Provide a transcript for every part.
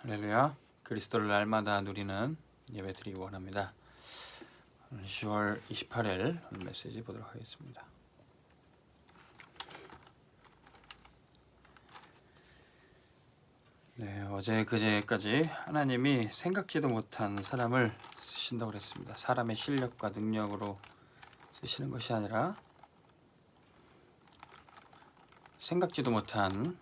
할렐루야. 그리스도를 날마다 누리는 예배 드리기 원합니다. 10월 28일 메시지 보도록 하겠습니다. 어제 그제까지 하나님이 생각지도 못한 사람을 쓰신다고 그랬습니다. 사람의 실력과 능력으로 쓰시는 것이 아니라 생각지도 못한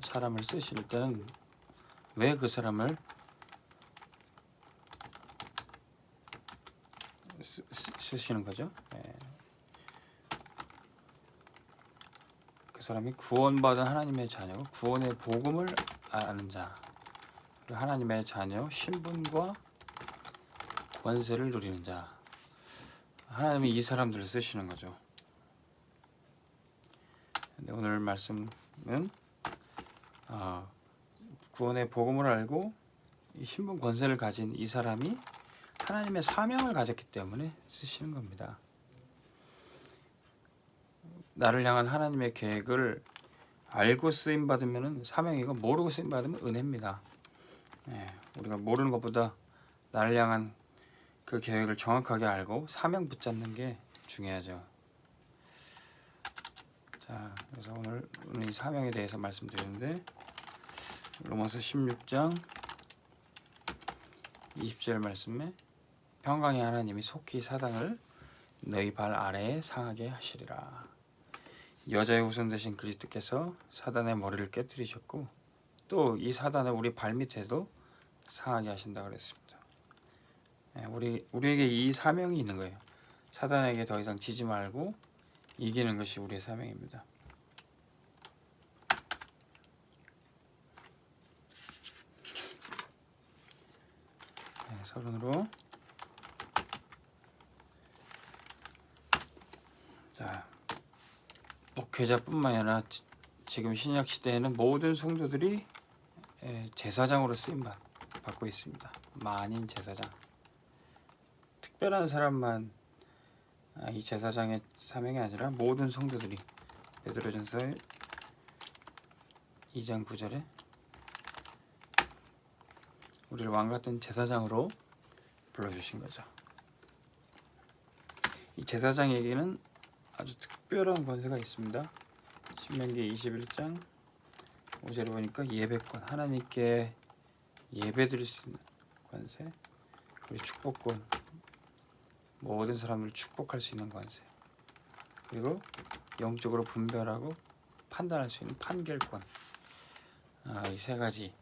사람을 쓰실 때는 왜 그 사람을 쓰시는 거죠? 그 사람이 구원받은 하나님의 자녀, 구원의 복음을 아는 자, 그리고 하나님의 자녀 신분과 권세를 누리는 자, 하나님이 이 사람들을 쓰시는 거죠. 근데 오늘 말씀은 구원의 복음을 알고 이 신분 권세를 가진 이 사람이 하나님의 사명을 가졌기 때문에 쓰시는 겁니다. 나를 향한 하나님의 계획을 알고 쓰임 받으면 사명이고, 모르고 쓰임 받으면 은혜입니다. 우리가 모르는 것보다 나를 향한 그 계획을 정확하게 알고 사명 붙잡는 게 중요하죠. 자, 그래서 오늘 이 사명에 대해서 말씀드리는데, 로마서 16장 20절 말씀에 평강의 하나님이 속히 사단을 너희 발 아래에 상하게 하시리라. 여자의 후손 되신 그리스도께서 사단의 머리를 깨뜨리셨고, 또 이 사단을 우리 발 밑에도 상하게 하신다고 그랬습니다. 우리에게 이 사명이 있는 거예요. 사단에게 더 이상 지지 말고 이기는 것이 우리의 사명입니다. 서론으로, 자, 목회자뿐만 아니라 지금 신약 시대에는 모든 성도들이 제사장으로 쓰임 받고 있습니다. 만인 제사장. 특별한 사람만 이 제사장의 사명이 아니라 모든 성도들이, 베드로전서 2장 9절에 우리를 왕같은 제사장으로 불러주신 거죠. 이 제사장에게는 아주 특별한 권세가 있습니다. 신명기 21장 5절에 보니까 예배권, 하나님께 예배드릴 수 있는 권세, 그리고 축복권, 모든 사람을 축복할 수 있는 권세, 그리고 영적으로 분별하고 판단할 수 있는 판결권, 이 세 가지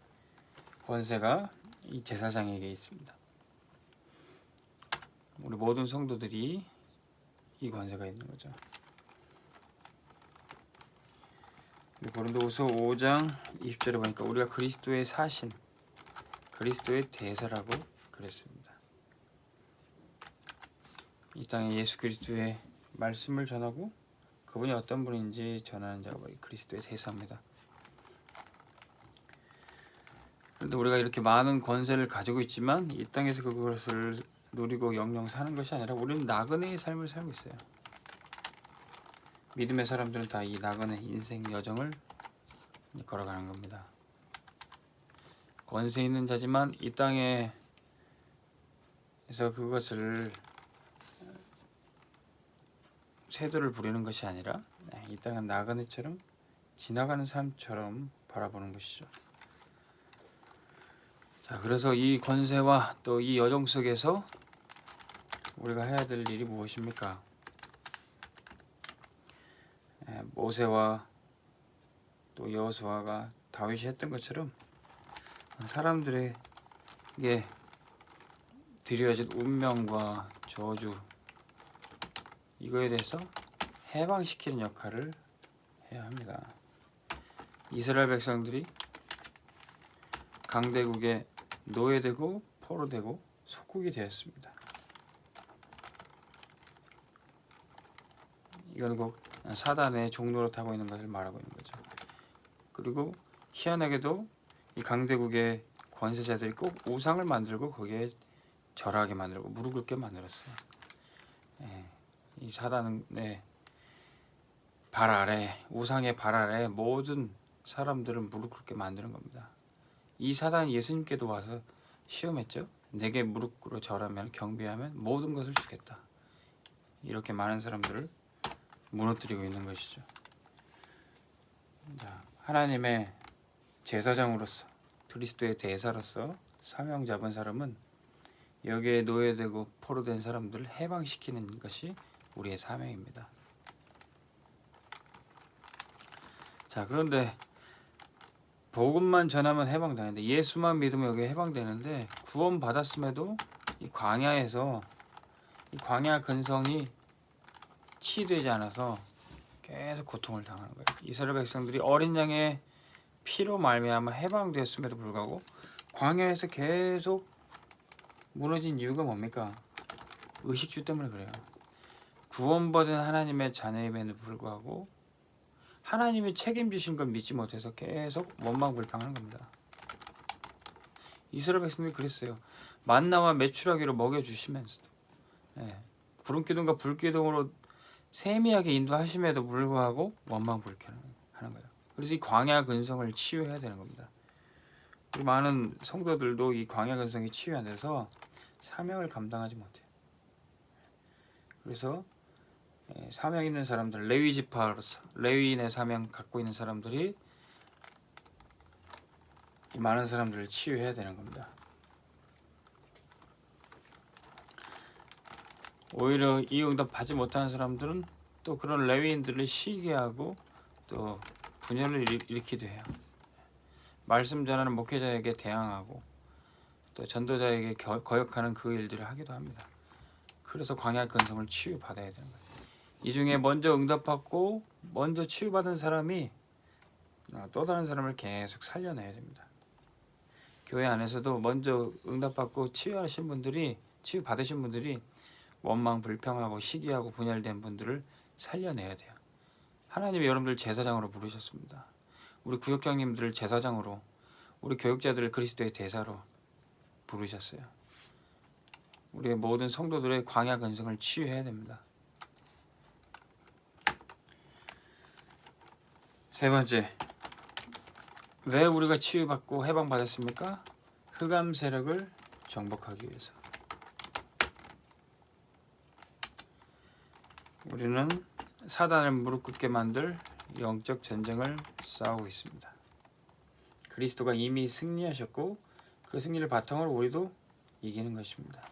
권세가 이 제사장에게 있습니다. 우리 모든 성도들이 이 권세가 있는 거죠. 고린도후서 5장 20절에 보니까 우리가 그리스도의 사신, 그리스도의 대사라고 그랬습니다. 이 땅에 예수 그리스도의 말씀을 전하고 그분이 어떤 분인지 전하는 자가 그리스도의 대사입니다. 그런데 우리가 이렇게 많은 권세를 가지고 있지만 이 땅에서 그것을 누리고 영영 사는 것이 아니라 우리는 나그네의 삶을 살고 있어요. 믿음의 사람들은 다 이 나그네 인생 여정을 걸어가는 겁니다. 권세 있는 자지만 이 땅에서 그것을 세도를 부리는 것이 아니라 이 땅은 나그네처럼 지나가는 삶처럼 바라보는 것이죠. 자, 그래서 이 권세와 또 이 여정 속에서 우리가 해야 될 일이 무엇입니까? 모세와 또 여호수아가 다윗이 했던 것처럼 사람들에게 드려진 운명과 저주, 이거에 대해서 해방시키는 역할을 해야 합니다. 이스라엘 백성들이 강대국의 노예되고 포로되고 속국이 되었습니다. 이건 꼭 사단의 종노릇 하고 있는 것을 말하고 있는 거죠. 그리고 희한하게도 이 강대국의 권세자들이 꼭 우상을 만들고 거기에 절하게 만들고 무릎 꿇게 만들었어요. 이 사단의 발 아래, 우상의 발 아래 모든 사람들은 무릎 꿇게 만드는 겁니다. 이 사단 예수님께도 와서 시험했죠. 내게 무릎 꿇어 절하면 경배하면 모든 것을 주겠다. 이렇게 많은 사람들을 무너뜨리고 있는 것이죠. 자, 하나님의 제사장으로서 그리스도의 대사로서 사명 잡은 사람은 여기에 노예되고 포로된 사람들을 해방시키는 것이 우리의 사명입니다. 자, 그런데 복음만 전하면 해방되는데, 예수만 믿으면 여기 해방되는데, 구원 받았음에도 이 광야에서 이 광야 근성이 치유되지 않아서 계속 고통을 당하는 거예요. 이스라엘 백성들이 어린 양의 피로 말미암아 해방되었음에도 불구하고 광야에서 계속 무너진 이유가 뭡니까? 의식주 때문에 그래요. 구원받은 하나님의 자녀임에도 불구하고 하나님이 책임지신 걸 믿지 못해서 계속 원망불평하는 겁니다. 이스라엘 백성들이 그랬어요. 만나와 메추라기로 먹여주시면서도 구름기둥과 불기둥으로 세미하게 인도하심에도 불구하고 원망불평하는 거예요. 그래서 이 광야 근성을 치유해야 되는 겁니다. 우리 많은 성도들도 이 광야 근성이 치유 안 돼서 사명을 감당하지 못해요. 그래서 사명 있는 사람들, 레위 지파로서 레위인의 사명 갖고 있는 사람들이 이 많은 사람들을 치유해야 되는 겁니다. 오히려 이 응답 받지 못하는 사람들은 또 그런 레위인들을 시기하고 또 분열을 일으키기도 해요. 말씀 전하는 목회자에게 대항하고 또 전도자에게 거역하는 그 일들을 하기도 합니다. 그래서 광야 근성을 치유받아야 되는 거예요. 이 중에 먼저 응답받고 먼저 치유받은 사람이 또 다른 사람을 계속 살려내야 됩니다. 교회 안에서도 먼저 응답받고 치유받으신 분들이 원망 불평하고 시기하고 분열된 분들을 살려내야 돼요. 하나님이 여러분들 제사장으로 부르셨습니다. 우리 구역장님들을 제사장으로, 우리 교육자들을 그리스도의 대사로 부르셨어요. 우리의 모든 성도들의 광야 근성을 치유해야 됩니다. 세 번째, 왜 우리가 치유받고 해방받았습니까? 흑암 세력을 정복하기 위해서. 우리는 사단을 무릎 꿇게 만들 영적 전쟁을 싸우고 있습니다. 그리스도가 이미 승리하셨고 그 승리를 바탕으로 우리도 이기는 것입니다.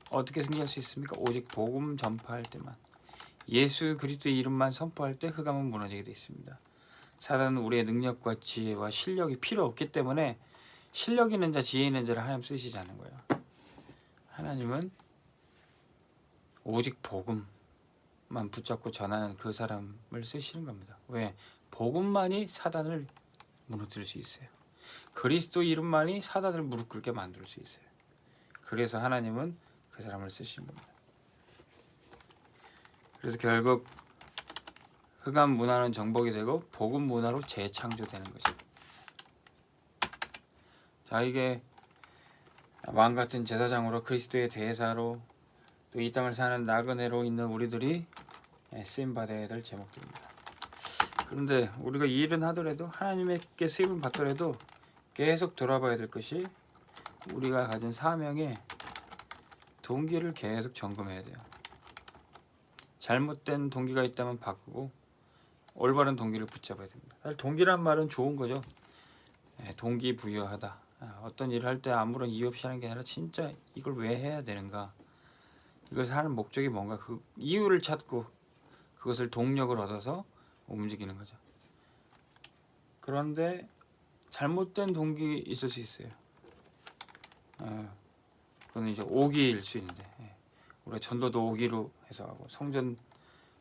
어떻게 승리할 수 있습니까? 오직 복음 전파할 때만, 예수 그리스도의 이름만 선포할 때 흑암은 무너지게 되어 있습니다. 사단은 우리의 능력과 지혜와 실력이 필요 없기 때문에 실력 있는 자, 지혜 있는 자를 하나님 쓰시지 않는 거예요. 하나님은 오직 복음만 붙잡고 전하는 그 사람을 쓰시는 겁니다. 왜? 복음만이 사단을 무너뜨릴 수 있어요. 그리스도 이름만이 사단을 무릎 꿇게 만들 수 있어요. 그래서 하나님은 그 사람을 쓰시는 겁니다. 그래서 결국 흑암 문화는 정복이 되고 복음 문화로 재창조되는 거죠. 자, 이게 왕 같은 제사장으로 그리스도의 대사로 또 이 땅을 사는 나그네로 있는 우리들이 쓰임 받아야 될 제목들입니다. 그런데 우리가 이 일은 하더라도, 하나님께 쓰임을 받더라도 계속 돌아봐야 될 것이 우리가 가진 사명의 동기를 계속 점검해야 돼요. 잘못된 동기가 있다면 바꾸고 올바른 동기를 붙잡아야 됩니다. 사실 동기란 말은 좋은 거죠. 동기부여하다. 어떤 일을 할 때 아무런 이유 없이 하는 게 아니라 진짜 이걸 왜 해야 되는가, 이것을 하는 목적이 뭔가, 그 이유를 찾고 그것을 동력을 얻어서 움직이는 거죠. 그런데 잘못된 동기 있을 수 있어요. 그건 이제 오기일 수 있는데, 우리가 전도도 오기로 해서 하고 성전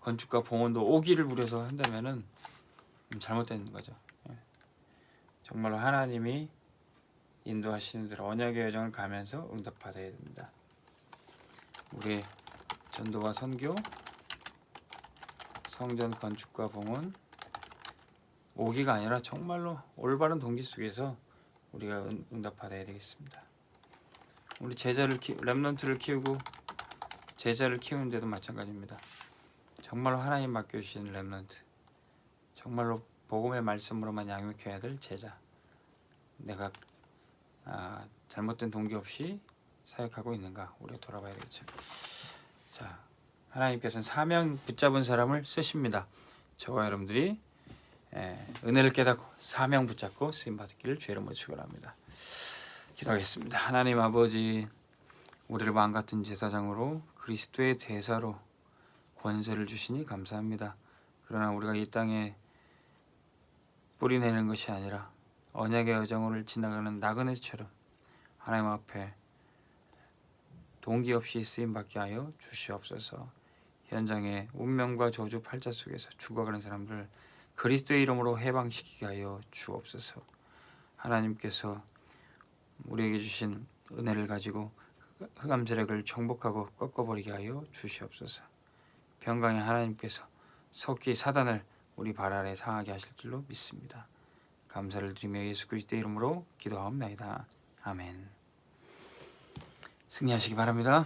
건축과 봉헌도 오기를 부려서 한다면은 잘못된 거죠. 정말로 하나님이 인도하시는 대로 언약의 여정을 가면서 응답받아야 됩니다. 우리 전도와 선교, 성전 건축과 봉헌, 오기가 아니라 정말로 올바른 동기 속에서 우리가 응답받아야 되겠습니다. 우리 렘넌트를 키우고 제자를 키우는데도 마찬가지입니다. 정말로 하나님 맡겨주신 렘넌트, 정말로 복음의 말씀으로만 양육해야 될 제자, 내가 잘못된 동기 없이 사역하고 있는가 우리가 돌아봐야 되겠죠. 자, 하나님께서는 사명 붙잡은 사람을 쓰십니다. 저와 여러분들이 은혜를 깨닫고 사명 붙잡고 쓰임 받기를 주의 이름으로 축원합니다. 기도하겠습니다. 하나님 아버지, 우리를 마음 같은 제사장으로 그리스도의 대사로 권세를 주시니 감사합니다. 그러나 우리가 이 땅에 뿌리내는 것이 아니라 언약의 여정을 지나가는 나그네처럼 하나님 앞에 동기 없이 쓰임 받게 하여 주시옵소서. 현장의 운명과 저주 팔자 속에서 죽어가는 사람들 그리스도의 이름으로 해방시키게 하여 주옵소서. 하나님께서 우리에게 주신 은혜를 가지고 흑암 세력을 정복하고 꺾어버리게 하여 주시옵소서. 평강의 하나님께서 속히 사단을 우리 발 아래 상하게 하실 줄로 믿습니다. 감사를 드리며 예수 그리스도의 이름으로 기도하옵나이다. 아멘. 승리하시기 바랍니다.